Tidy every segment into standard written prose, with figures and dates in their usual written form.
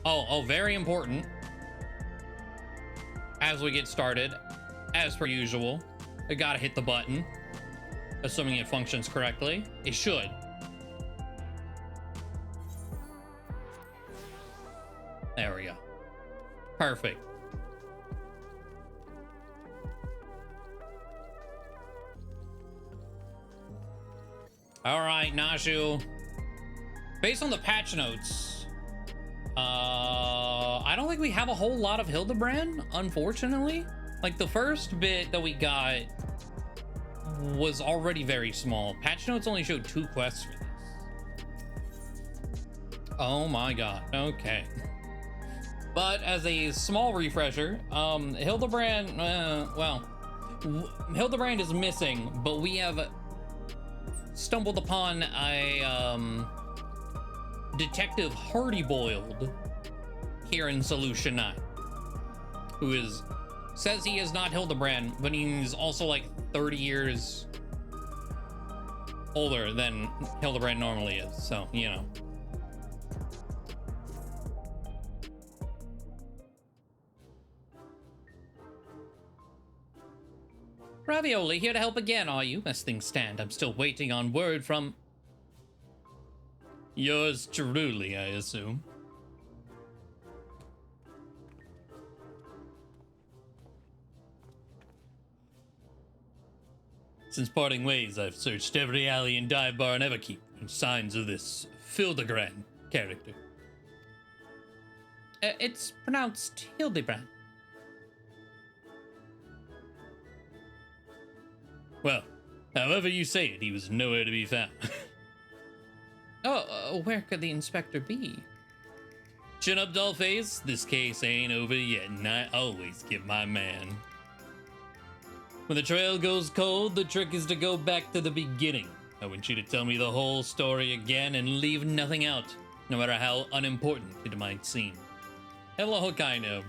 Oh, very important. As we get started, as per usual, I gotta hit the button. Assuming it functions correctly. It should. There we go. Perfect. All right, Nashu. Based on the patch notes, I don't think we have a whole lot of Hildibrand, unfortunately. Like, the first bit that we got was already very small. Patch notes only showed 2 quests for this. Oh my god, okay. But as a small refresher, Hildibrand, Hildibrand is missing, but we have stumbled upon a Detective Hardy-Boiled here in Solution 9, who says he is not Hildibrand, but he's also like 30 years older than Hildibrand normally is, so, you know. Ravioli, here to help again, are you? As things stand, I'm still waiting on word from... yours truly, I assume. Since parting ways, I've searched every alley and dive bar and Everkeep for signs of this Hildibrand character. It's pronounced Hildibrand. Well, however you say it, he was nowhere to be found. Where could the inspector be? Chin up, dollface. This case ain't over yet, and I always get my man. When the trail goes cold, the trick is to go back to the beginning. I want you to tell me the whole story again and leave nothing out, no matter how unimportant it might seem. Hello, Hokkaido.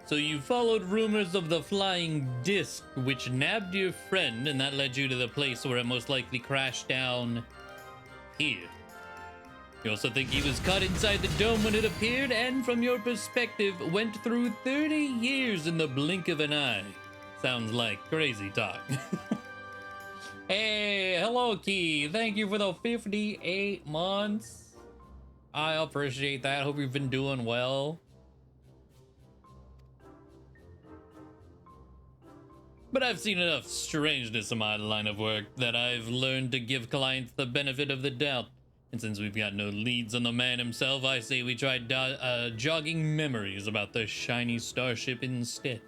So you followed rumors of the flying disc, which nabbed your friend, and that led you to the place where it most likely crashed down here. You also think he was caught inside the dome when it appeared, and from your perspective, went through 30 years in the blink of an eye. Sounds like crazy talk. Hey, hello, Key. Thank you for the 58 months. I appreciate that. Hope you've been doing well. But I've seen enough strangeness in my line of work that I've learned to give clients the benefit of the doubt. And since we've got no leads on the man himself, I say we try jogging memories about the shiny starship instead.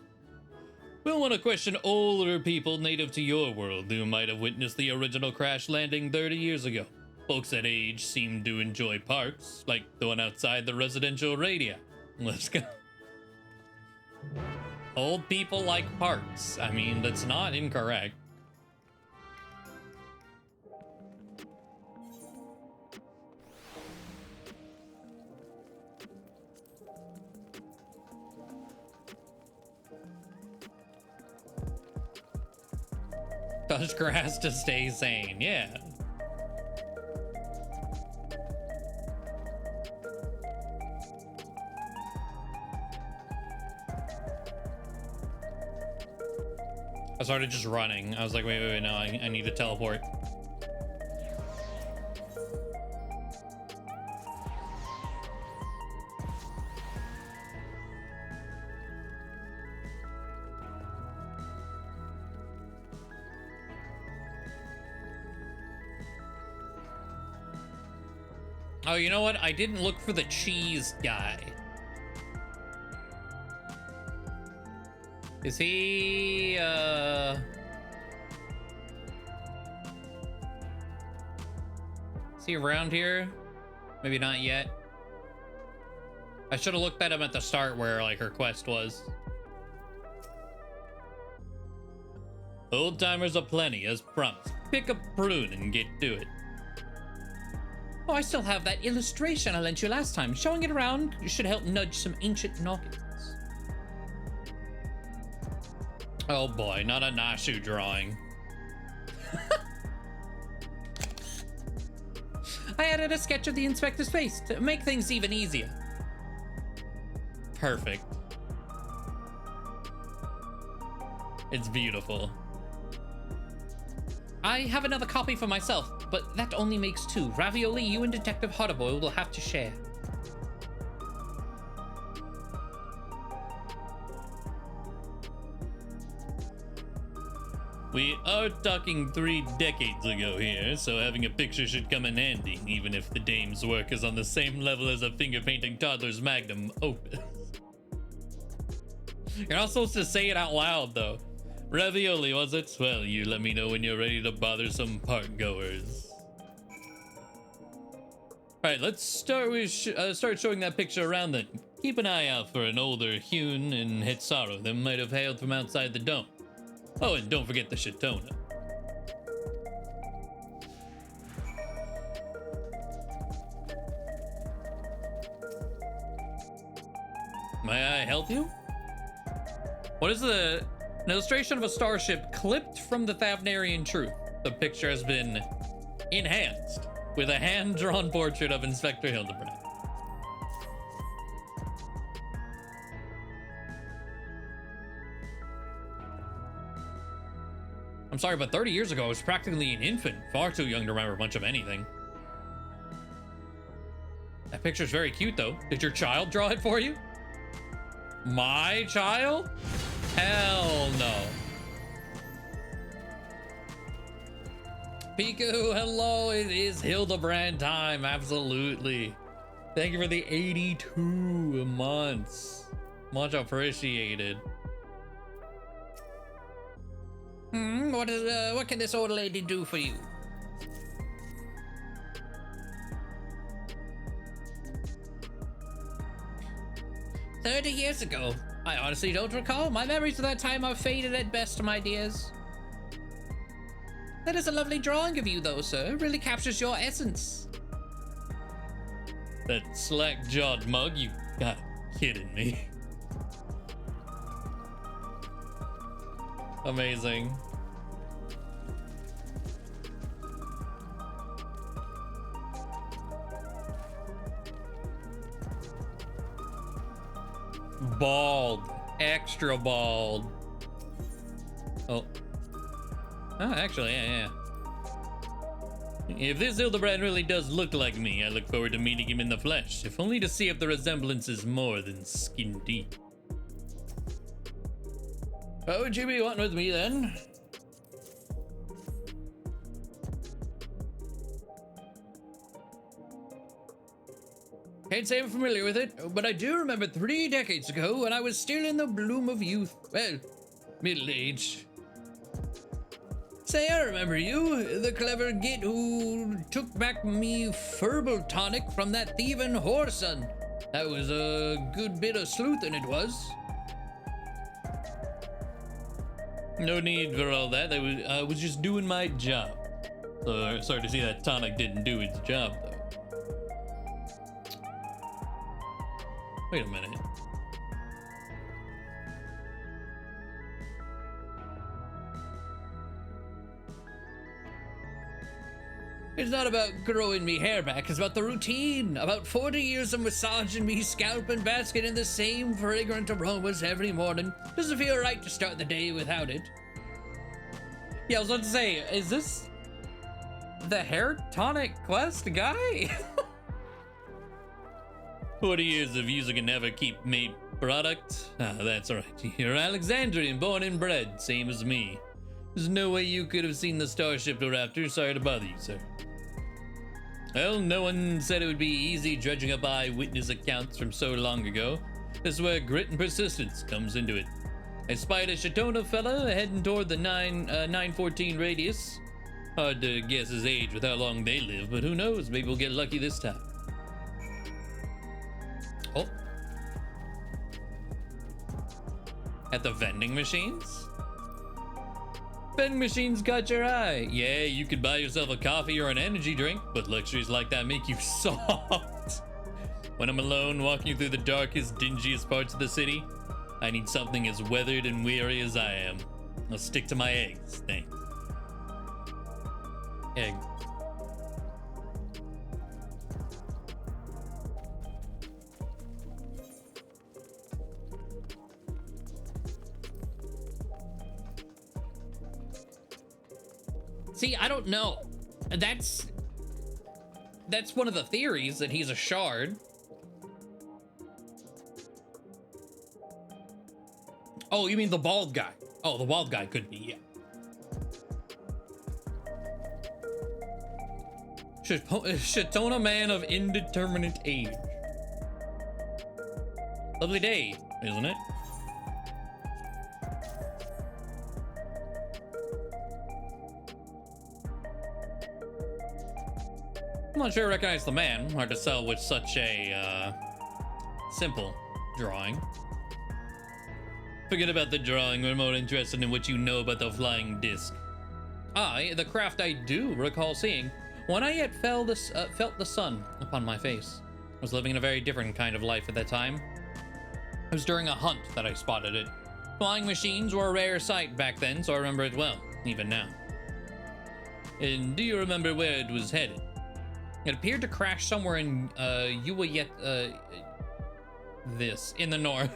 We'll want to question older people native to your world who might have witnessed the original crash landing 30 years ago. Folks that age seem to enjoy parks, like the one outside the residential radii. Let's go. Old people like parks. I mean, that's not incorrect. Touch grass to stay sane, yeah. I started just running. I was like, wait, no, I need to teleport. Oh, you know what? I didn't look for the cheese guy. Is he, is he around here? Maybe not yet. I should have looked at him at the start where like her quest was. Old timers aplenty, as promised. Pick a prune and get to it. Oh, I still have that illustration I lent you last time. Showing it around should help nudge some ancient noggins. Oh boy, not a Nashu drawing. I added a sketch of the inspector's face to make things even easier. Perfect. It's beautiful. I have another copy for myself, but that only makes 2. Ravioli, you and Detective Hotterboy will have to share. We are talking 3 decades ago here, so having a picture should come in handy, even if the dame's work is on the same level as a finger-painting toddler's magnum opus. You're not supposed to say it out loud, though. Ravioli, was it? Well, you let me know when you're ready to bother some park-goers. Alright, let's start with start showing that picture around then. Keep an eye out for an older hewn and Hitsaru that might have hailed from outside the dome. Oh, and don't forget the Shatona. May I help you? What is an illustration of a starship clipped from the Thavnarian Truth. The picture has been enhanced with a hand-drawn portrait of Inspector Hildibrand. I'm sorry, but 30 years ago I was practically an infant, far too young to remember much of anything. That picture's very cute though. Did your child draw it for you? My child? Hell no. Piku, hello, it is Hildibrand time, absolutely. Thank you for the 82 months. Much appreciated. What can this old lady do for you? "30 years ago? I honestly don't recall. My memories of that time are faded at best, my dears." "That is a lovely drawing of you, though, sir. It really captures your essence." That slack-jawed mug? You gotta be kidding me. Amazing. Bald. Extra bald. Oh. Oh, actually, yeah. If this Hildibrand really does look like me, I look forward to meeting him in the flesh, if only to see if the resemblance is more than skin deep. What would you be wanting with me then? Can't say I'm familiar with it, but I do remember 3 decades ago when I was still in the bloom of youth. Well, middle age. Say, I remember you, the clever git who took back me furbal tonic from that thieving whoreson. That was a good bit of sleuthing, it was. No need for all that. I was just doing my job. So sorry to see that tonic didn't do its job, though. Wait a minute. It's not about growing me hair back, it's about the routine. About 40 years of massaging me scalp and basking in the same fragrant aromas every morning. Doesn't feel right to start the day without it. Yeah, I was about to say, is this the hair tonic quest guy? 40 years of using a never keep made product? Ah, that's right. You're Alexandrian, born and bred, same as me. There's no way you could have seen the Starship Raptor. Sorry to bother you, sir. Well, no one said it would be easy dredging up eyewitness accounts from so long ago. This is where grit and persistence comes into it. I spied a Shatona fella heading toward the 914 radius. Hard to guess his age with how long they live, but who knows? Maybe we'll get lucky this time. Oh, At the vending machines? Vending machines got your eye. Yeah, you could buy yourself a coffee or an energy drink, but luxuries like that make you soft. When I'm alone, walking through the darkest, dingiest parts of the city, I need something as weathered and weary as I am. I'll stick to my eggs, thanks. Egg. See, I don't know. That's one of the theories, that he's a shard. Oh, you mean the bald guy? Oh, the bald guy could be, yeah. Shatona man of indeterminate age. Lovely day, isn't it? I'm not sure I recognize the man. Hard to tell with such a simple drawing. Forget about the drawing. We're more interested in what you know about the flying disc. The craft I do recall seeing when I yet felt the sun upon my face. I was living in a very different kind of life at that time. It was during a hunt that I spotted it. Flying machines were a rare sight back then, so I remember it well, even now. And do you remember where it was headed? It appeared to crash somewhere in in the north.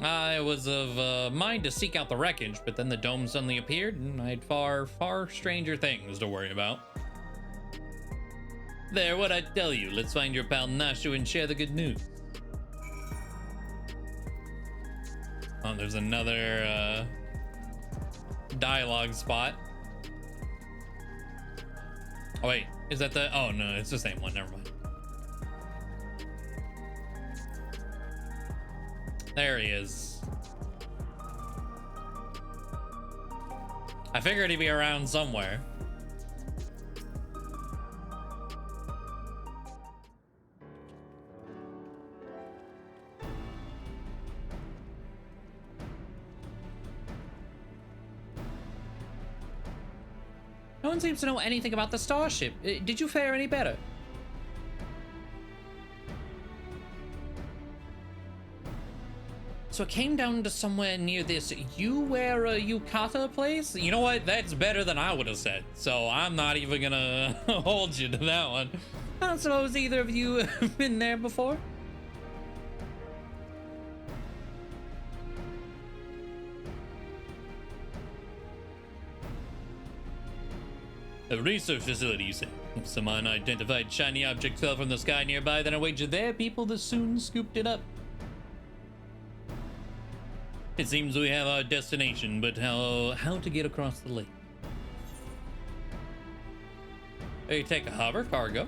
I was of mind to seek out the wreckage, but then the dome suddenly appeared, and I had far, far stranger things to worry about. There, what'd I tell you? Let's find your pal Nashu and share the good news. Oh, there's another dialogue spot. Oh wait, is that the? Oh no, it's the same one. Never mind. There he is. I figured he'd be around somewhere. No one seems to know anything about the starship. Did you fare any better? So it came down to somewhere near this Yukata place? You know what? That's better than I would have said. So I'm not even gonna hold you to that one. I don't suppose either of you have been there before? A research facility, you say? If some unidentified shiny object fell from the sky nearby, then I wager their people that soon scooped it up. It seems we have our destination, but how to get across the lake? Hey, take a hover cargo.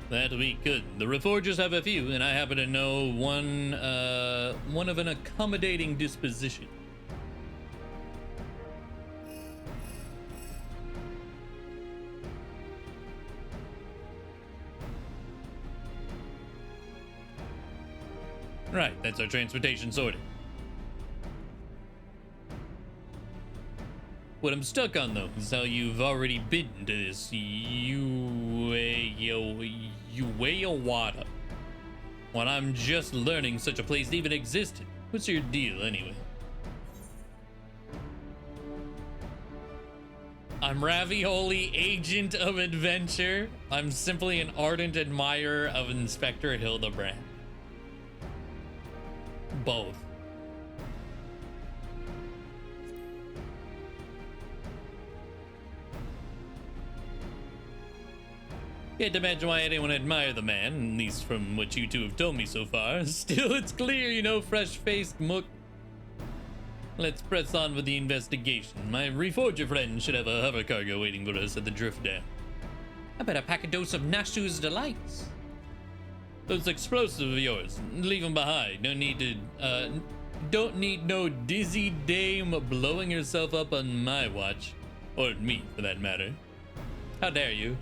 That we could. The Reforgers have a few, and I happen to know one of an accommodating disposition. Right, that's our transportation sorted. What I'm stuck on, though, is how you've already been to this Uwayawada. When I'm just learning such a place even existed. What's your deal, anyway? I'm Ravioli, agent of adventure. I'm simply an ardent admirer of Inspector Hildibrand. Both. Can't imagine why anyone would admire the man, at least from what you two have told me so far. Still, it's clear, you know, fresh-faced mook. Let's press on with the investigation. My reforger friend should have a hover cargo waiting for us at the drift dam. I better pack a dose of Nashu's delights. Those explosives of yours, leave them behind. Don't need no dizzy dame blowing herself up on my watch. Or me, for that matter. How dare you?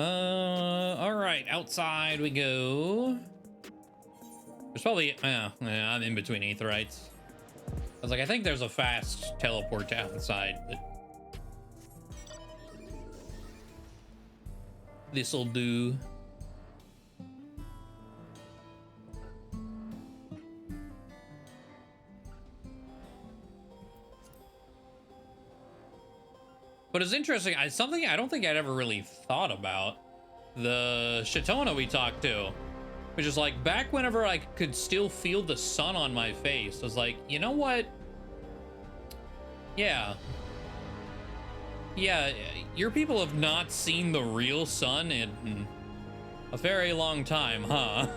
All right, outside we go. There's probably, I'm in between aetherites. I was like, I think there's a fast teleport to outside, but this'll do. But it's interesting. Something I don't think I'd ever really thought about. The Shatona we talked to, which is like back whenever I could still feel the sun on my face. I was like, you know what? Yeah, your people have not seen the real sun in a very long time, huh?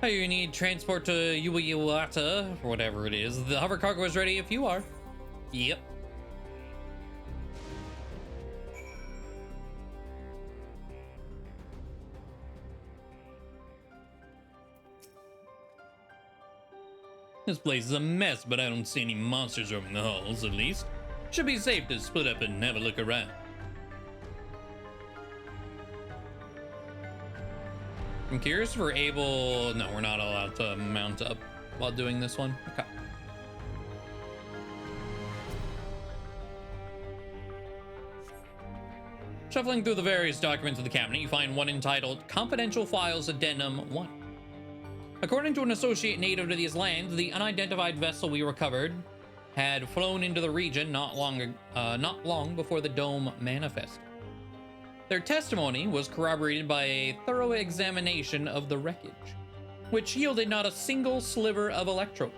Oh, you need transport to Uwata, or whatever it is. The hover cargo is ready if you are. Yep. This place is a mess, but I don't see any monsters roaming the halls, at least. Should be safe to split up and have a look around. I'm curious if we're able... No, we're not allowed to mount up while doing this one. Okay. Shuffling through the various documents of the cabinet, you find one entitled Confidential Files Addendum 1. According to an associate native to these lands, the unidentified vessel we recovered had flown into the region not long before the dome manifested. Their testimony was corroborated by a thorough examination of the wreckage, which yielded not a single sliver of electrode.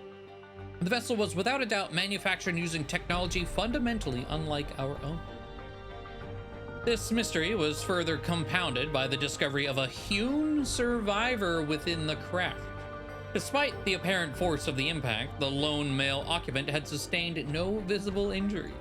The vessel was without a doubt manufactured using technology fundamentally unlike our own. This mystery was further compounded by the discovery of a hewn survivor within the craft. Despite the apparent force of the impact, the lone male occupant had sustained no visible injuries.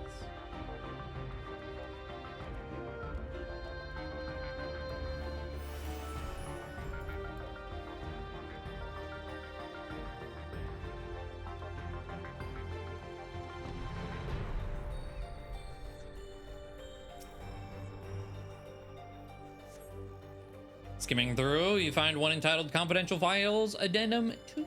Skimming through, you find one entitled Confidential Files Addendum 2.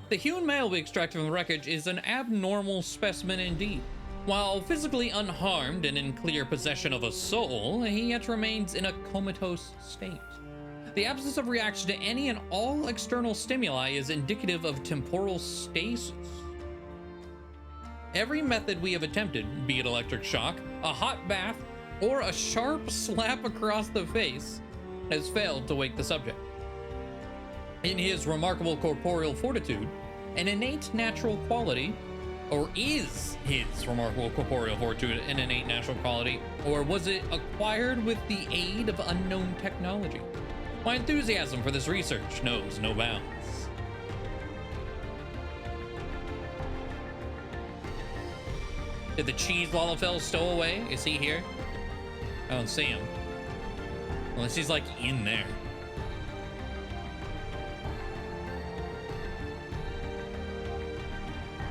The hewn male we extracted from the wreckage is an abnormal specimen indeed. While physically unharmed and in clear possession of a soul, he yet remains in a comatose state. The absence of reaction to any and all external stimuli is indicative of temporal stasis. Every method we have attempted, be it electric shock, a hot bath, or a sharp slap across the face, has failed to wake the subject. In his remarkable corporeal fortitude, an innate natural quality, or is his remarkable corporeal fortitude an innate natural quality, or was it acquired with the aid of unknown technology? My enthusiasm for this research knows no bounds. Did the cheese Lalafell stow away? Is he here? I don't see him. Unless he's like in there.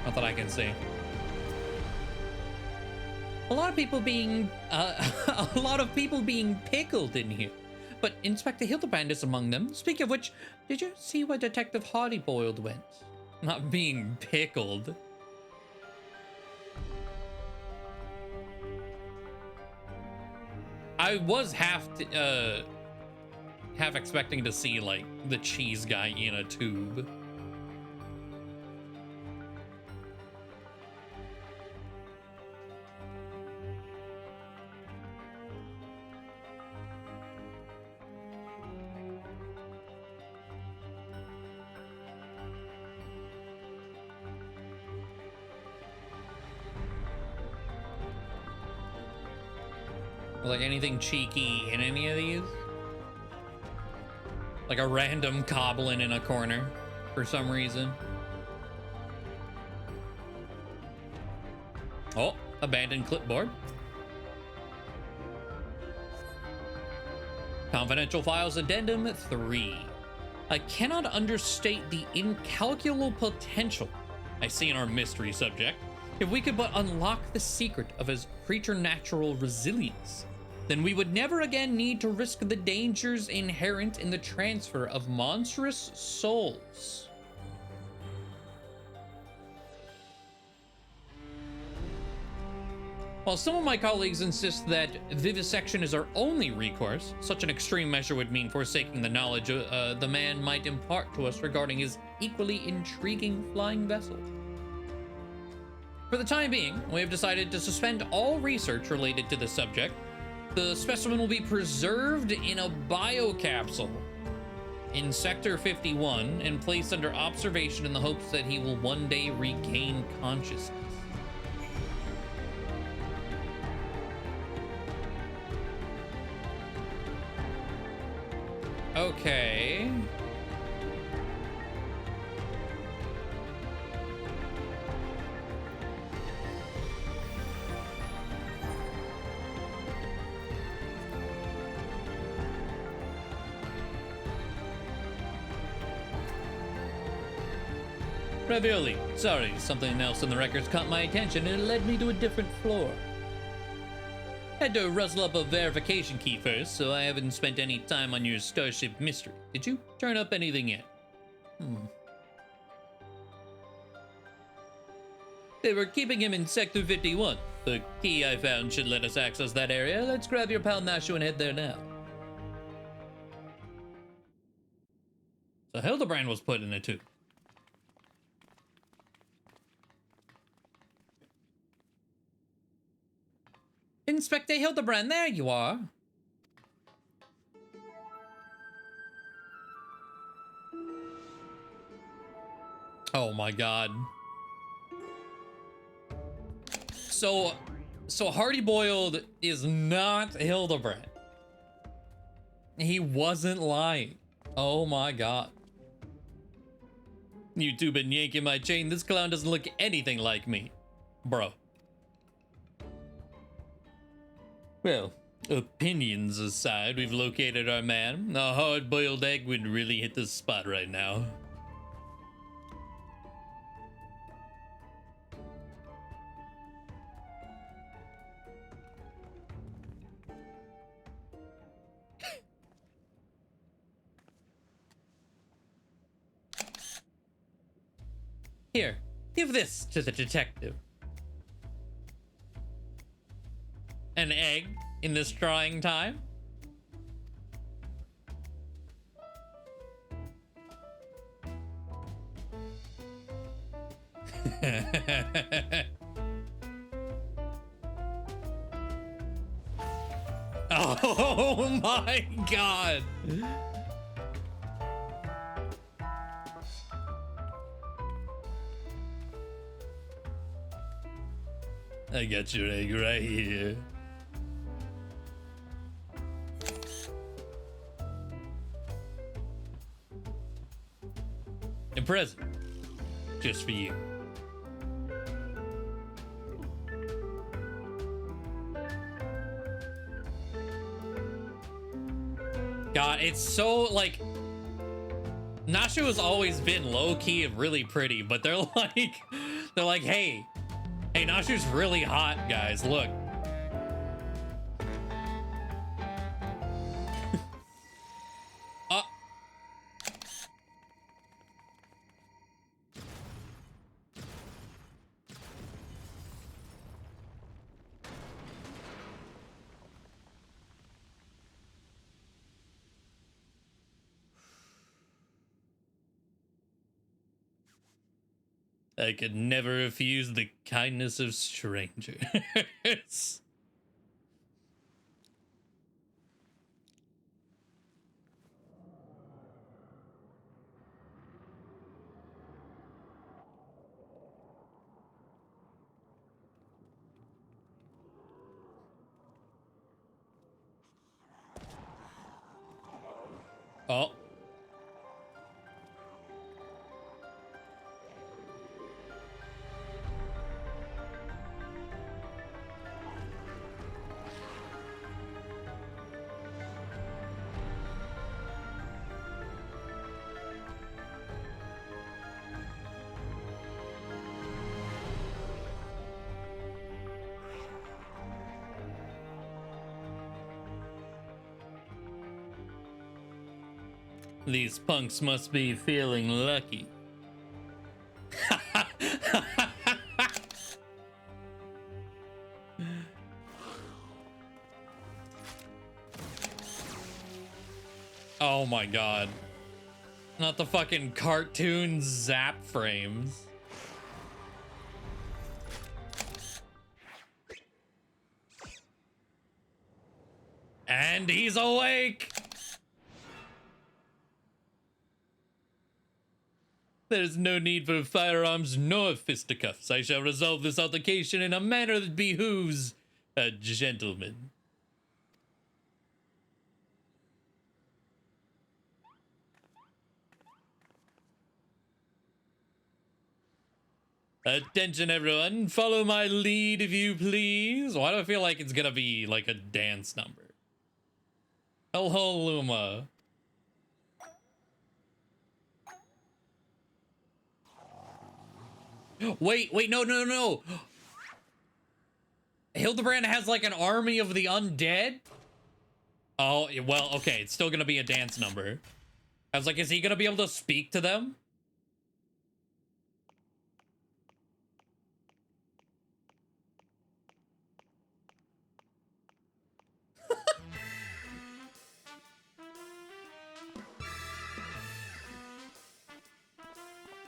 Not that I can see. A lot of people being pickled in here. But Inspector Hildibrand is among them. Speak of which, did you see where Detective Hardyboiled went? Not being pickled. I was half expecting to see like the cheese guy in a tube. Like anything cheeky in any of these? Like a random goblin in a corner for some reason. Oh, abandoned clipboard. Confidential Files Addendum 3. I cannot understate the incalculable potential I see in our mystery subject. If we could but unlock the secret of his preternatural resilience, then we would never again need to risk the dangers inherent in the transfer of monstrous souls. While some of my colleagues insist that vivisection is our only recourse, such an extreme measure would mean forsaking the knowledge the man might impart to us regarding his equally intriguing flying vessel. For the time being, we have decided to suspend all research related to the subject. The specimen will be preserved in a biocapsule in Sector 51 and placed under observation in the hopes that he will one day regain consciousness. Okay. Ravioli. Sorry, something else in the records caught my attention and it led me to a different floor. Had to rustle up a verification key first, so I haven't spent any time on your Starship mystery. Did you turn up anything yet? They were keeping him in Sector 51. The key I found should let us access that area. Let's grab your pal Nashu and head there now. So Hildibrand was put in it too. Inspector Hildibrand, there you are. Oh my god. So Hardy Boiled is not Hildibrand. He wasn't lying. Oh my god. You two been yanking my chain. This clown doesn't look anything like me. Bro. Well, opinions aside, we've located our man. A hard-boiled egg would really hit the spot right now. Here, give this to the detective. An egg in this trying time? Oh my god! I got your egg right here. A present. Just for you. God, it's so, like... Nashu has always been low-key and really pretty, but they're like, hey, Nashu's really hot, guys, look. I could never refuse the kindness of strangers. Oh. These punks must be feeling lucky. Oh my god. Not the fucking cartoon zap frames. And he's awake! There's no need for firearms nor fisticuffs. I shall resolve this altercation in a manner that behooves a gentleman. Attention everyone, follow my lead if you please. Why do I feel like it's gonna be like a dance number? Hello, Luma. Wait, no. Hildibrand has like an army of the undead? Oh, well, okay, it's still gonna be a dance number. I was like, is he gonna be able to speak to them?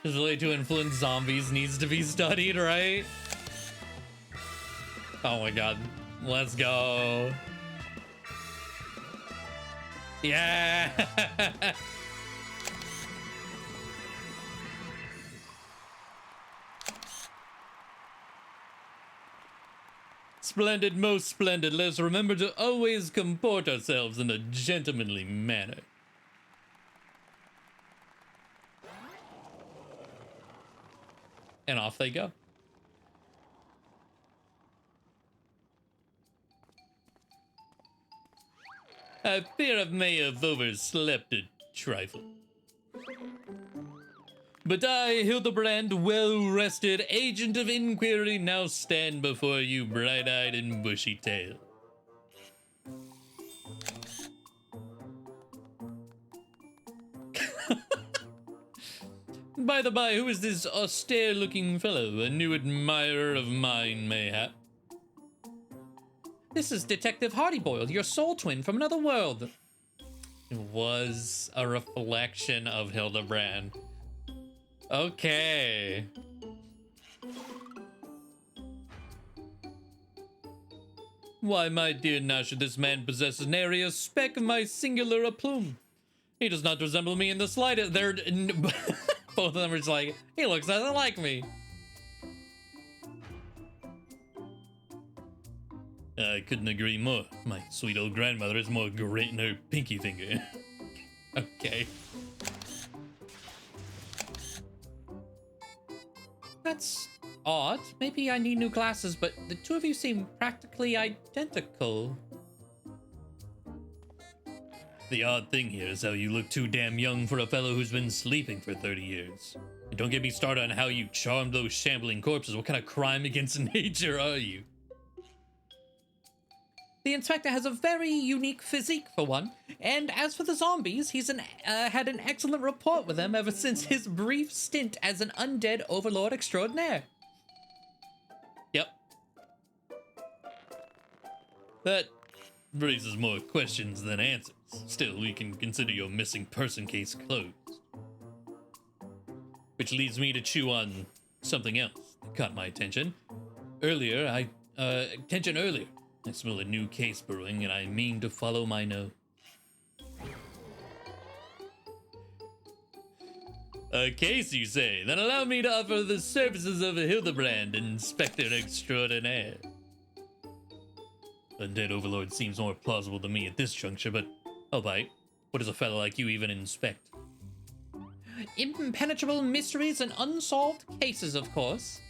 His ability to influence zombies needs to be studied, right? Oh my god. Let's go. Yeah! Splendid, most splendid. Let's remember to always comport ourselves in a gentlemanly manner. And off they go. I fear I may have overslept a trifle. But I, Hildibrand, well-rested agent of inquiry, now stand before you bright-eyed and bushy-tailed. By the by, who is this austere-looking fellow? A new admirer of mine, mayhap? This is Detective Hardyboiled, your soul twin from another world. It was a reflection of Hildibrand. Okay. Why, my dear Nasha, this man possesses nary a speck of my singular aplomb. He does not resemble me in the slightest. They're both of them are just like, he looks nothing like me. I couldn't agree more. My sweet old grandmother is more great in her pinky finger. Okay. That's odd. Maybe I need new glasses, but the two of you seem practically identical. The odd thing here is how you look too damn young for a fellow who's been sleeping for 30 years. And don't get me started on how you charmed those shambling corpses. What kind of crime against nature are you? The inspector has a very unique physique, for one. And as for the zombies, he's had an excellent rapport with them ever since his brief stint as an undead overlord extraordinaire. Yep. That raises more questions than answers. Still, we can consider your missing person case closed. Which leads me to chew on something else that caught my attention. Earlier. I smell a new case brewing, and I mean to follow my nose. A case, you say? Then allow me to offer the services of Hildibrand, Inspector Extraordinaire. Undead Overlord seems more plausible to me at this juncture, but I'll bite. What does a fellow like you even inspect? Impenetrable mysteries and unsolved cases, of course.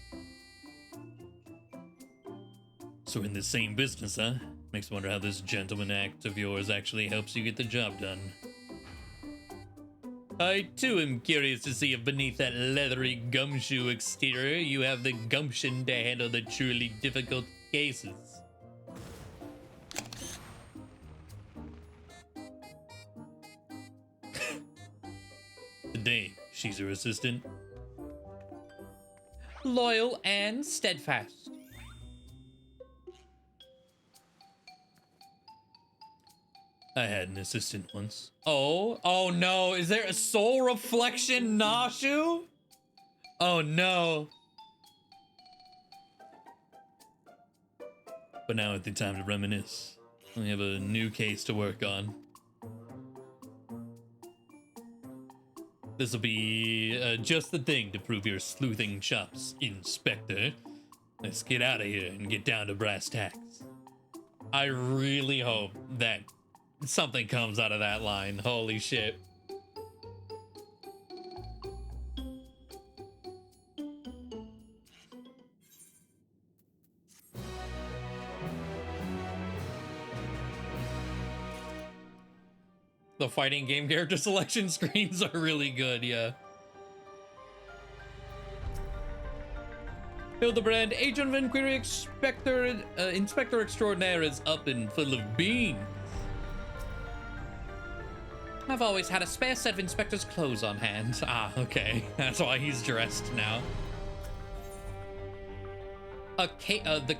So we're in the same business, huh? Makes me wonder how this gentleman act of yours actually helps you get the job done. I, too, am curious to see if beneath that leathery gumshoe exterior you have the gumption to handle the truly difficult cases. dame. She's her assistant. Loyal and steadfast. I had an assistant once. Oh no, is there a soul reflection Nashu? Oh no. But now at the time to reminisce. We have a new case to work on. This'll be just the thing to prove your sleuthing chops, Inspector. Let's get out of here and get down to brass tacks. I really hope that something comes out of that line. Holy shit. The fighting game character selection screens are really good, yeah. Hildibrand, Agent of Inquiry Inspector Extraordinaire is up and full of beans. I've always had a spare set of Inspector's clothes on hand. Ah, okay. That's why he's dressed now. The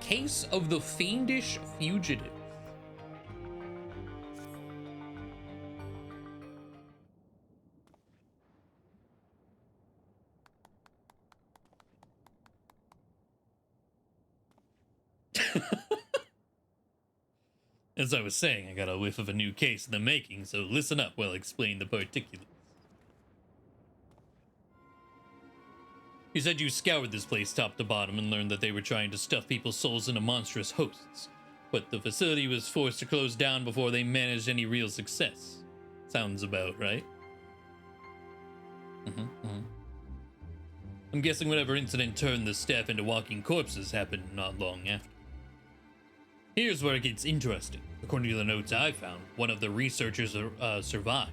case of the fiendish fugitive. As I was saying, I got a whiff of a new case in the making, so listen up while I explain the particulars. You said you scoured this place top to bottom and learned that they were trying to stuff people's souls into monstrous hosts, but the facility was forced to close down before they managed any real success. Sounds about right. I'm guessing whatever incident turned the staff into walking corpses happened not long after. Here's where it gets interesting. According to the notes I found, one of the researchers survived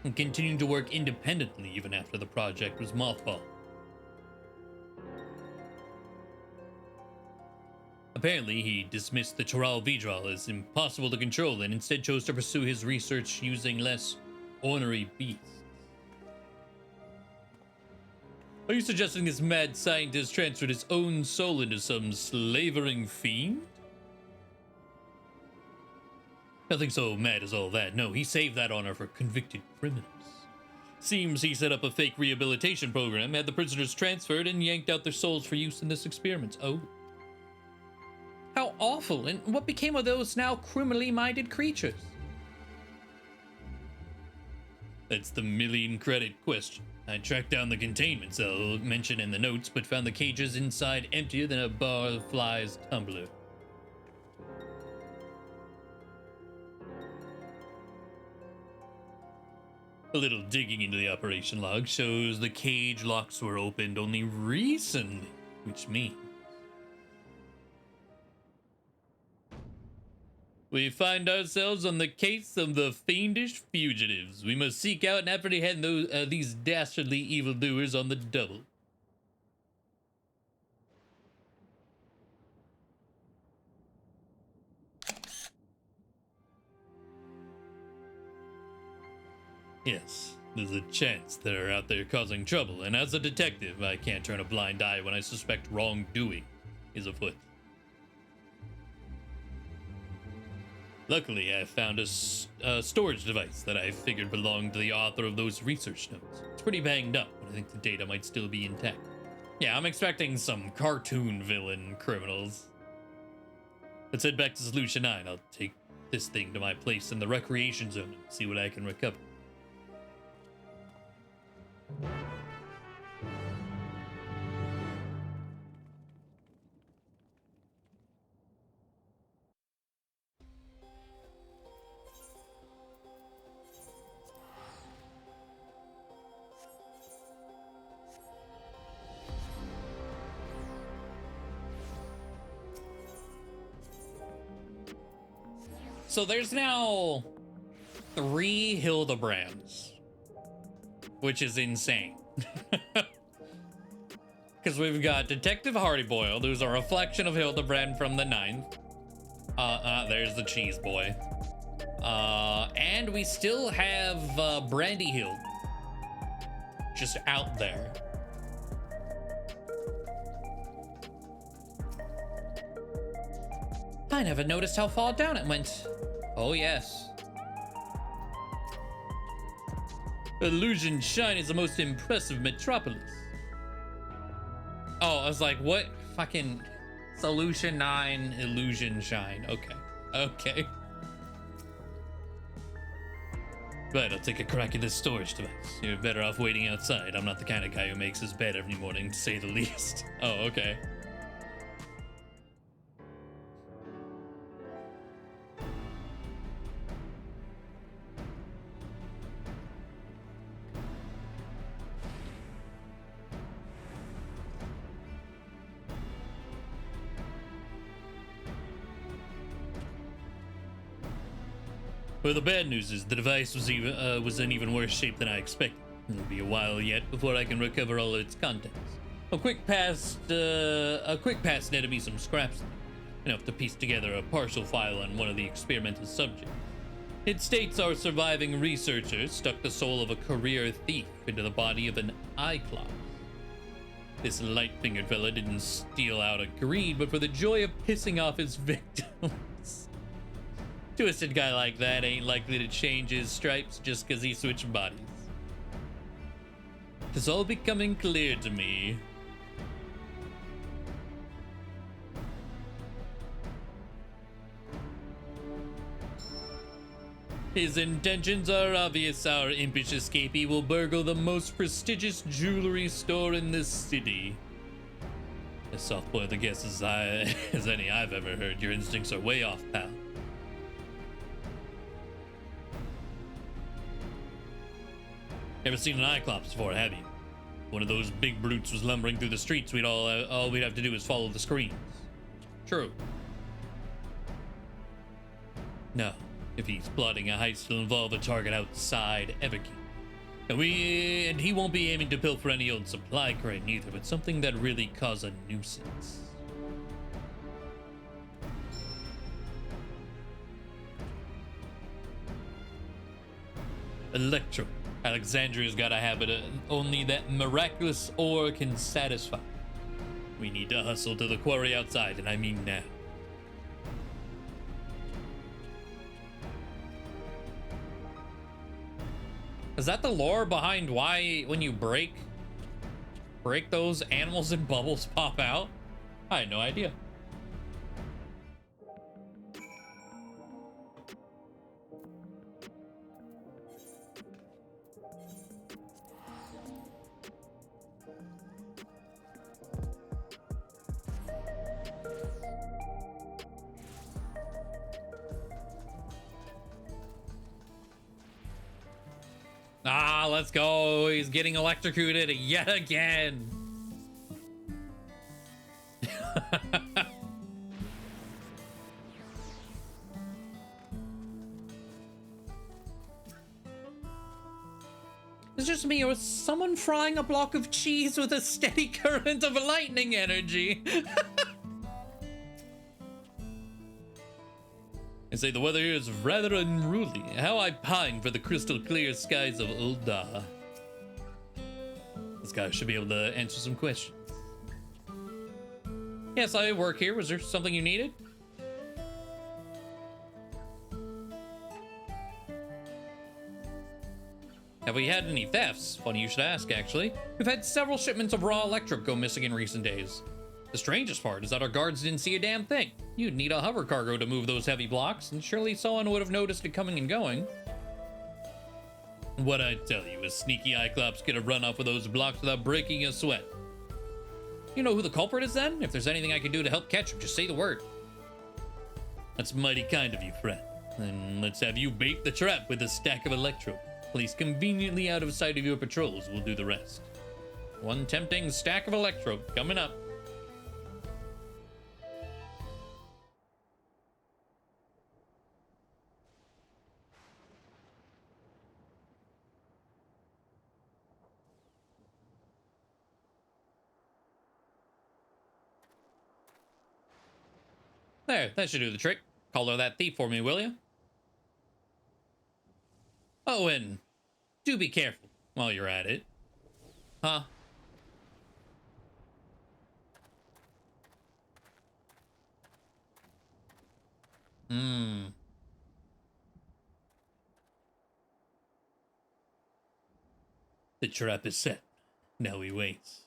and continued to work independently even after the project was mothballed. Apparently, he dismissed the Toral Vidral as impossible to control and instead chose to pursue his research using less ornery beasts. Are you suggesting this mad scientist transferred his own soul into some slavering fiend? Nothing so mad as all that. No, he saved that honor for convicted criminals. Seems he set up a fake rehabilitation program, had the prisoners transferred, and yanked out their souls for use in this experiment. Oh. How awful, and what became of those now criminally minded creatures? That's the million-credit question. I tracked down the containment cell mentioned in the notes, but found the cages inside emptier than a barfly's tumbler. A little digging into the operation log shows the cage locks were opened only recently, which means we find ourselves on the case of the fiendish fugitives. We must seek out and apprehend these dastardly evildoers on the double. Yes, there's a chance they're out there causing trouble, and as a detective, I can't turn a blind eye when I suspect wrongdoing is afoot. Luckily, I found a storage device that I figured belonged to the author of those research notes. It's pretty banged up, but I think the data might still be intact. Yeah, I'm expecting some cartoon villain criminals. Let's head back to Solution 9. I'll take this thing to my place in the recreation zone and see what I can recover. So there's now 3 Hildibrands, which is insane. Because we've got Detective Hardyboiled, who's a reflection of Hildibrand from the 9th. There's the cheese boy. And we still have Brandy Hill. just out there. I never noticed how far down it went. Oh, yes. Illusion Shine is the most impressive metropolis. Oh, I was like, what? Fucking Solution 9 Illusion Shine. Okay. Okay. Right, I'll take a crack at this storage device. You're better off waiting outside. I'm not the kind of guy who makes his bed every morning, to say the least. Oh, okay. Well, the bad news is the device was in even worse shape than I expected. It'll be a while yet before I can recover all of its contents. A quick pass netted me some scraps, enough to piece together a partial file on one of the experimental subjects. It states our surviving researcher stuck the soul of a career thief into the body of an Cyclops. This light-fingered fella didn't steal out of greed, but for the joy of pissing off his victims. Twisted guy like that ain't likely to change his stripes just because he switched bodies. It's all becoming clear to me. His intentions are obvious. Our impish escapee will burgle the most prestigious jewelry store in this city. As soft-boiled a guess as any I've ever heard, your instincts are way off, pal. Never seen an Cyclops before, have you? One of those big brutes was lumbering through the streets. All we'd have to do is follow the screens. True. No, if he's plotting a heist, he'll involve a target outside Everkeep. And he won't be aiming to pilfer any old supply crate either, but something that really cause a nuisance. Electro. Alexandria's got a habit only that miraculous ore can satisfy. We need to hustle to the quarry outside, and I mean now. Is that the lore behind why when you break those animals and bubbles pop out? I had no idea. Ah, let's go. He's getting electrocuted yet again. It's just me, or was someone frying a block of cheese with a steady current of lightning energy? I say the weather here is rather unruly. How I pine for the crystal clear skies of Ulda. This guy should be able to answer some questions. Yes, I work here. Was there something you needed? Have we had any thefts? Funny you should ask, actually. We've had several shipments of raw electric go missing in recent days. The strangest part is that our guards didn't see a damn thing. You'd need a hover cargo to move those heavy blocks, and surely someone would have noticed it coming and going. What I tell you is sneaky Cyclops could have run off with those blocks without breaking a sweat. You know who the culprit is then? If there's anything I can do to help catch him, just say the word. That's mighty kind of you, friend. Then let's have you bait the trap with a stack of electro. Placed conveniently out of sight of your patrols will do the rest. One tempting stack of electro coming up. There, that should do the trick. Color that thief for me, will you? Oh, and do be careful while you're at it. Huh? Hmm. The trap is set. Now he waits.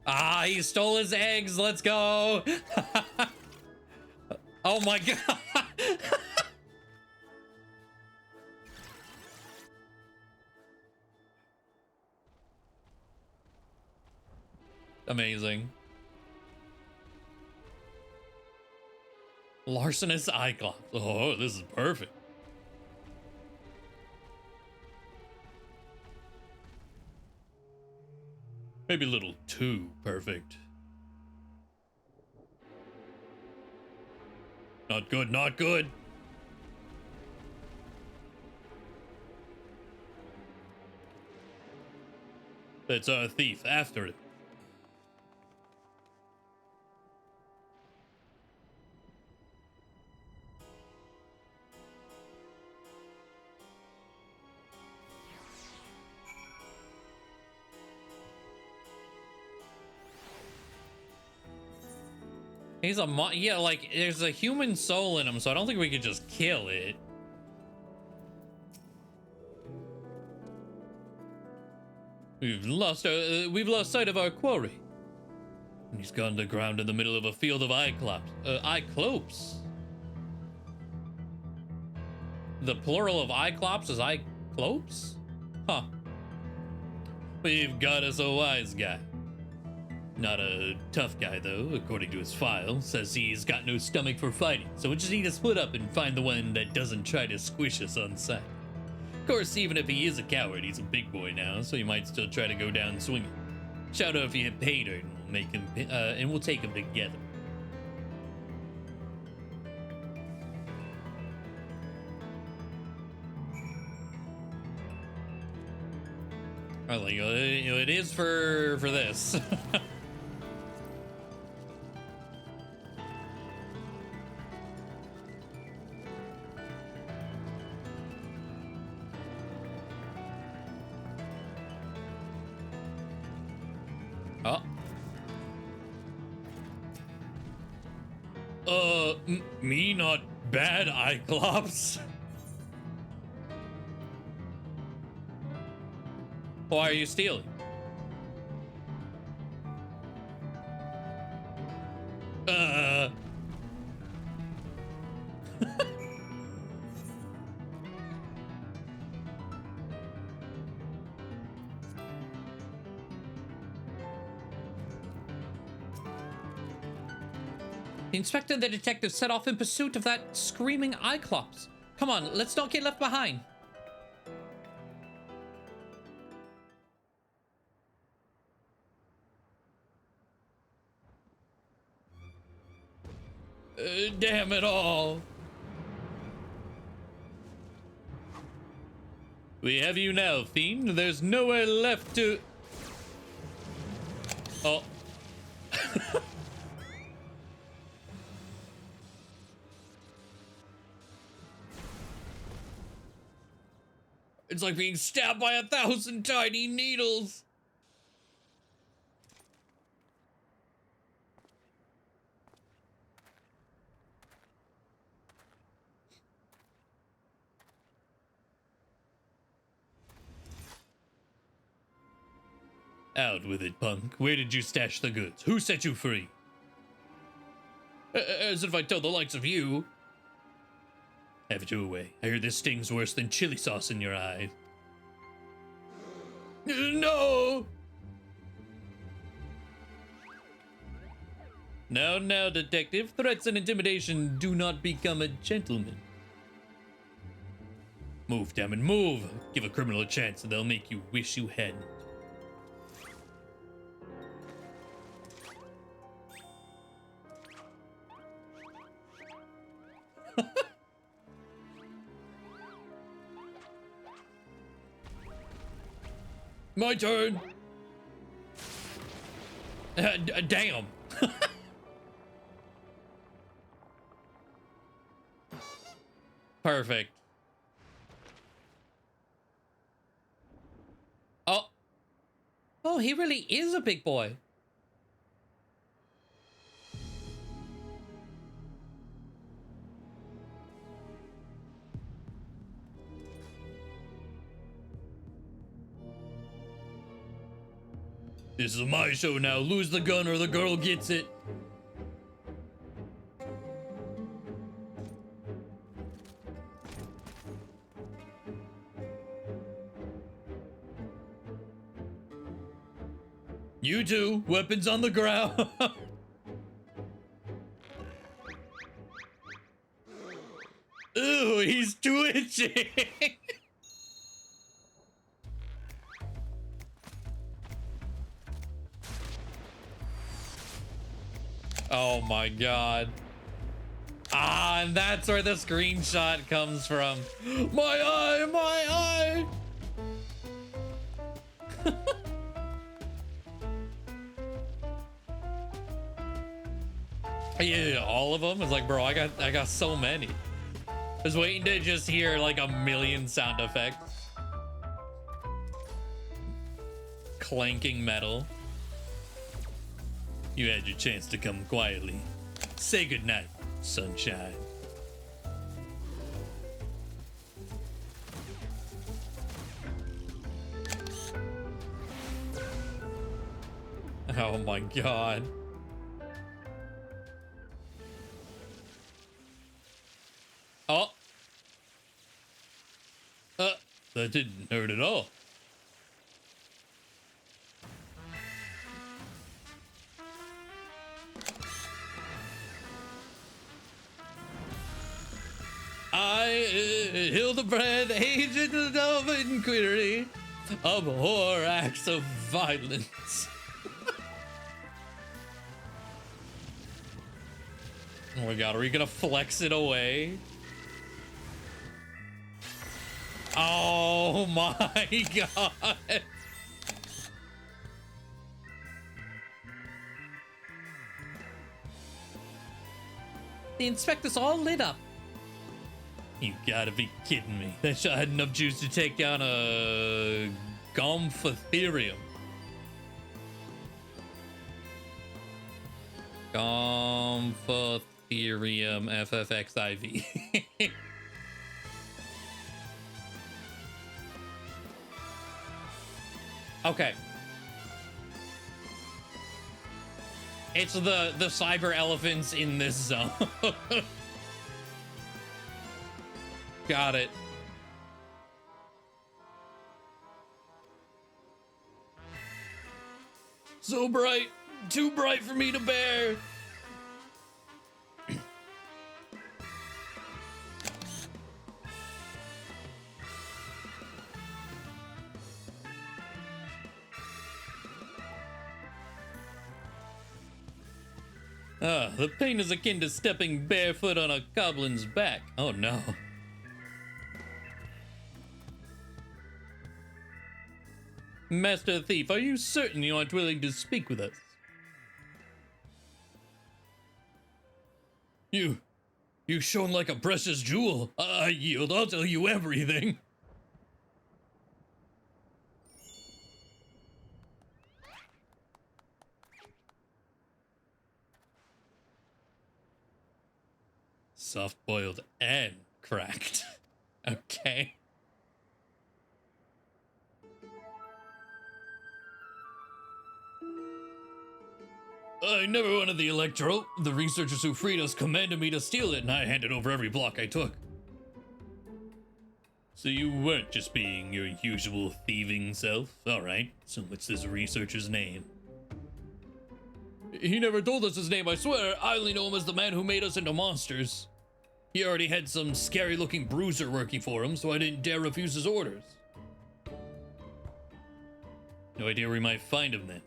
Ah, he stole his eggs. Let's go. Oh my god. Amazing. Larcenous Iclops. Oh, this is perfect. Maybe a little too perfect. Not good, not good. It's a thief after it. He's a yeah, like there's a human soul in him, so I don't think we could just kill it. We've lost sight of our quarry. And he's gone to ground in the middle of a field of Iclopes. The plural of Iclops is Iclopes? Huh. We've got us a wise guy. Not a tough guy, though, according to his file. Says he's got no stomach for fighting, so we just need to split up and find the one that doesn't try to squish us on sight. Of course, even if he is a coward, he's a big boy now, so he might still try to go down swinging. Shout out if you hit pay dirt, and we'll make him, and we'll take him together. I like it is for this. Me not bad, Iclops. Why are you stealing? The inspector and the detective set off in pursuit of that screaming Iclops. Come on, let's not get left behind. Damn it all. We have you now, fiend. There's nowhere left to... Oh. It's like being stabbed by 1,000 tiny needles. Out with it, punk. Where did you stash the goods? Who set you free? As if I told the likes of you. Have it your way. I hear this stings worse than chili sauce in your eyes. No! Now, detective. Threats and intimidation do not become a gentleman. Move, damn it, move! Give a criminal a chance and they'll make you wish you hadn't. My turn. Damn. Perfect. Oh. Oh, he really is a big boy. This is my show now. Lose the gun or the girl gets it. You two, weapons on the ground. Ooh, he's twitching. Oh my god. Ah, and that's where the screenshot comes from. My eye, my eye. Yeah, all of them. It's like, bro, I got so many. I was waiting to just hear like a million sound effects. Clanking metal. You had your chance to come quietly. Say goodnight, sunshine. Oh my god. Oh. That didn't hurt at all. Hildibrand, agent of inquiry, abhor acts of violence. Oh my god, are we gonna flex it away? Oh my god. The inspector's all lit up. You gotta be kidding me. That shot had enough juice to take down a Gomphetherium. Gomphetherium FFXIV. Okay. It's the cyber elephants in this zone. Got it. So bright, too bright for me to bear. The pain is akin to stepping barefoot on a goblin's back. Oh no. Master Thief, are you certain you aren't willing to speak with us? You shone like a precious jewel. I yield, I'll tell you everything. Soft-boiled and cracked. Okay. I never wanted the Electro. The researchers who freed us commanded me to steal it, and I handed over every block I took. So you weren't just being your usual thieving self? Alright, so what's this researcher's name? He never told us his name, I swear. I only know him as the man who made us into monsters. He already had some scary-looking bruiser working for him, so I didn't dare refuse his orders. No idea where we might find him then.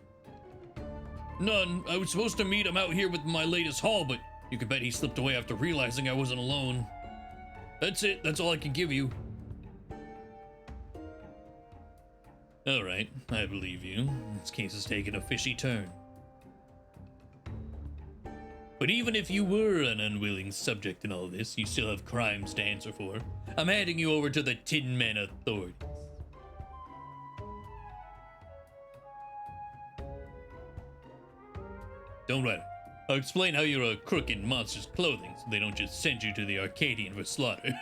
None. I was supposed to meet him out here with my latest haul, but you can bet he slipped away after realizing I wasn't alone. That's it. That's all I can give you. All right, I believe you. This case has taken a fishy turn. But even if you were an unwilling subject in all this, you still have crimes to answer for. I'm handing you over to the Tin Man authorities. Don't worry. I'll explain how you're a crook in monsters' clothing so they don't just send you to the Arcadian for slaughter.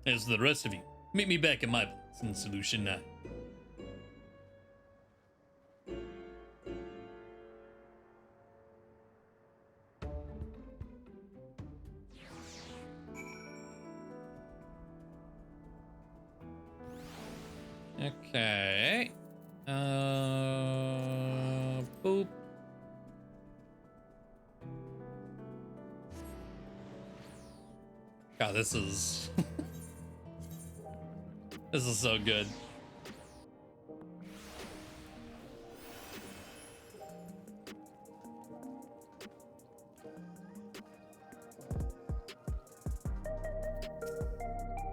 As for the rest of you, meet me back at my place in Solution 9. Okay. Boop. God, this is... This is so good.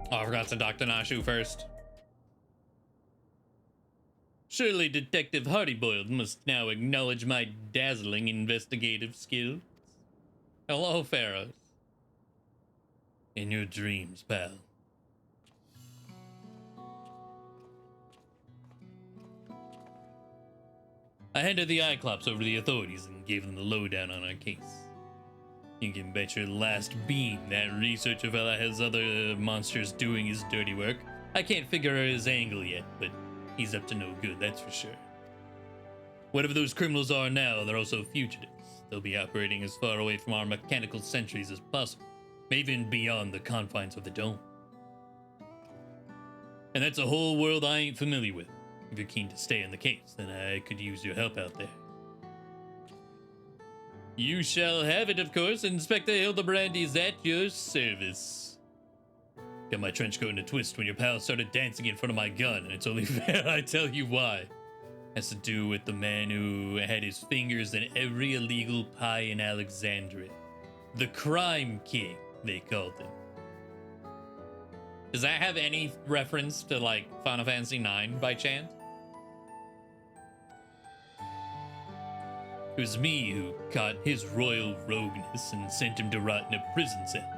Oh, I forgot to Dr. Nashu first. Surely Detective Hardyboiled must now acknowledge my dazzling investigative skills. Hello, Pharaohs. In your dreams, pal. I handed the Cyclops over to the authorities and gave them the lowdown on our case. You can bet your last bean that researcher fella has other monsters doing his dirty work. I can't figure out his angle yet, but he's up to no good, that's for sure. Whatever those criminals are now, they're also fugitives. They'll be operating as far away from our mechanical sentries as possible, maybe even beyond the confines of the dome. And that's a whole world I ain't familiar with. If you're keen to stay in the case, then I could use your help out there. You shall have it, of course. Inspector Hildibrand is at your service. Got my trench coat in a twist when your pal started dancing in front of my gun, and it's only fair I tell you why. Has to do with the man who had his fingers in every illegal pie in Alexandria. The Crime King, they called him. Does that have any reference to, like, Final Fantasy IX by chance? It was me who caught his royal rogueness and sent him to rot in a prison cell.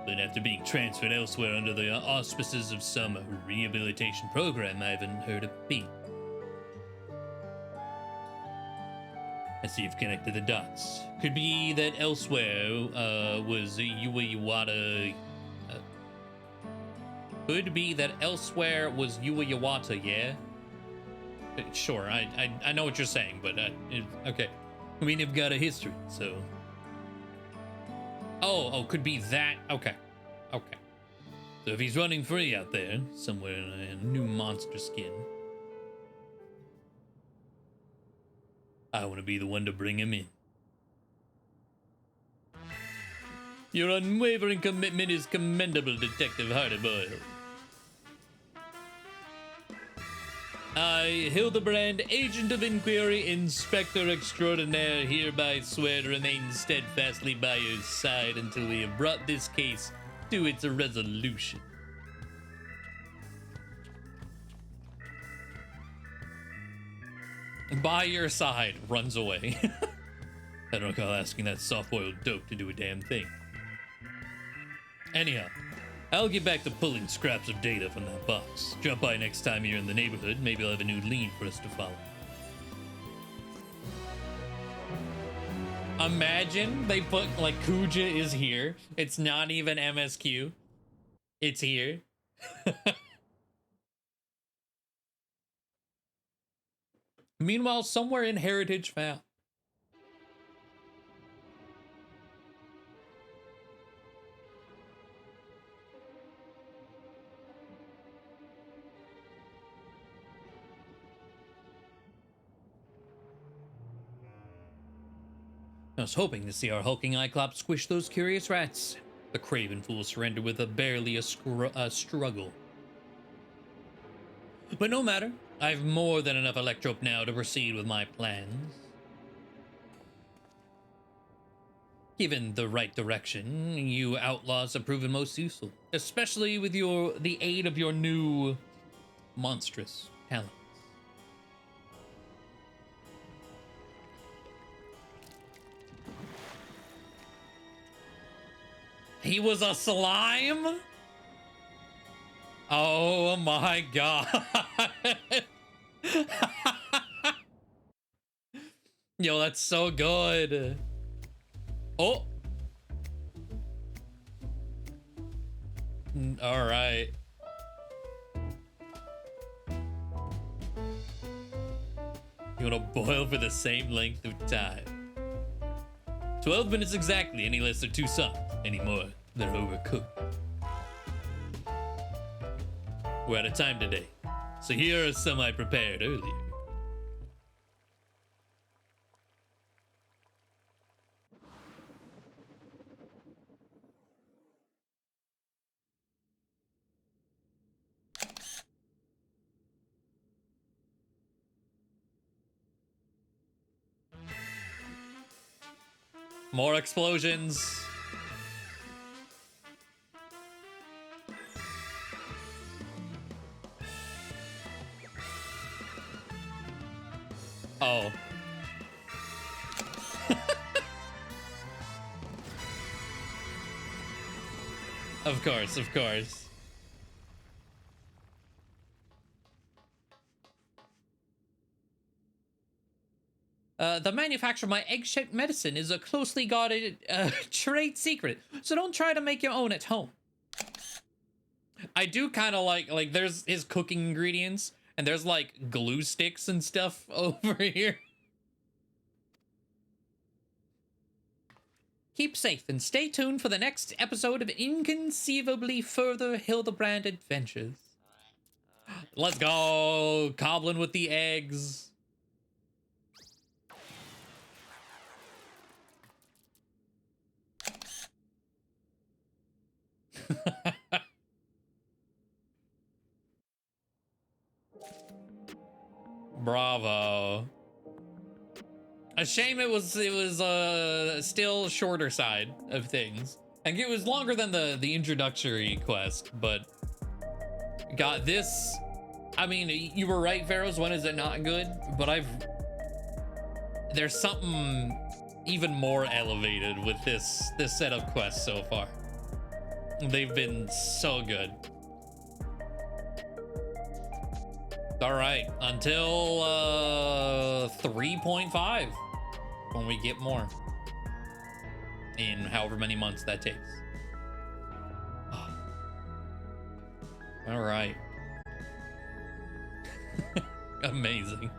Then after being transferred elsewhere under the auspices of some rehabilitation program I haven't heard a peep. I see you've connected the dots. Could be that elsewhere was Yuwata. Could be that elsewhere was Yuwata, yeah? Sure, I know what you're saying, but okay. I mean, you've got a history, so. Oh, could be that. Okay. So if he's running free out there, somewhere in a new monster skin, I want to be the one to bring him in. Your unwavering commitment is commendable, Detective Hardyboiled. I, Hildibrand, Agent of Inquiry, Inspector Extraordinaire, hereby swear to remain steadfastly by your side until we have brought this case to its resolution. By your side, runs away. I don't recall asking that soft-boiled dope to do a damn thing. Anyhow, I'll get back to pulling scraps of data from that box. Drop by next time you're in the neighborhood. Maybe I'll have a new lead for us to follow. Imagine they put, like, Kuja is here. It's not even MSQ. It's here. Meanwhile, somewhere in Heritage Found. I was hoping to see our hulking Cyclops squish those curious rats. The craven fool surrendered with barely a struggle. But no matter. I've more than enough electrope now to proceed with my plans. Given the right direction, you outlaws have proven most useful, especially with the aid of your new monstrous talents. He was a slime? Oh my god. Yo, that's so good. Oh. All right. You want to boil for the same length of time. 12 minutes exactly, any less they're too soft. Any more, they're overcooked. We're out of time today, so here are some I prepared earlier. More explosions. Oh. Of course, of course. The manufacture of my egg-shaped medicine is a closely guarded trade secret, so don't try to make your own at home. I do kind of like there's his cooking ingredients, and there's like glue sticks and stuff over here. Keep safe and stay tuned for the next episode of Inconceivably Further Hildibrand Adventures. Let's go, goblin with the eggs. Bravo. A shame it was still shorter side of things. And it was longer than the introductory quest, but got this. I mean, you were right, Pharaohs, when is it not good? But there's something even more elevated with this set of quests so far. They've been so good. All right, until 3.5 when we get more in however many months that takes. Oh. All right. Amazing.